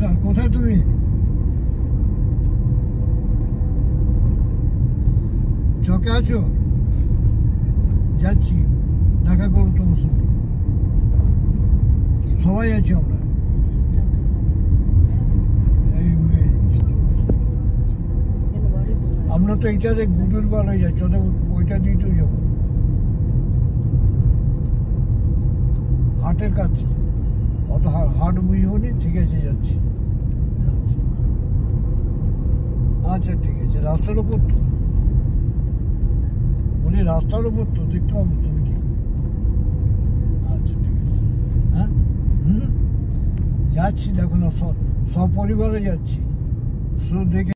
নমস্কার, কোথায় তুমি? চকে আছো? যাচ্ছি, দেখা করো তোমার সঙ্গে। সবাই আছি আমরা। আমরা তো এইটাতে গুডুর বার হয়ে যাচ্ছি, ওইটা দিয়ে তো যাবো হাটের কাজ। অত হাট বুঝবো নি, ঠিক আছে যাচ্ছি। আচ্ছা ঠিক আছে, রাস্তার উপর তো বলি, রাস্তার উপর তো দেখতে পাবো তুমি কি। আচ্ছা ঠিক আছে, হ্যাঁ যাচ্ছি, দেখো না সপরিবারে যাচ্ছি, দেখে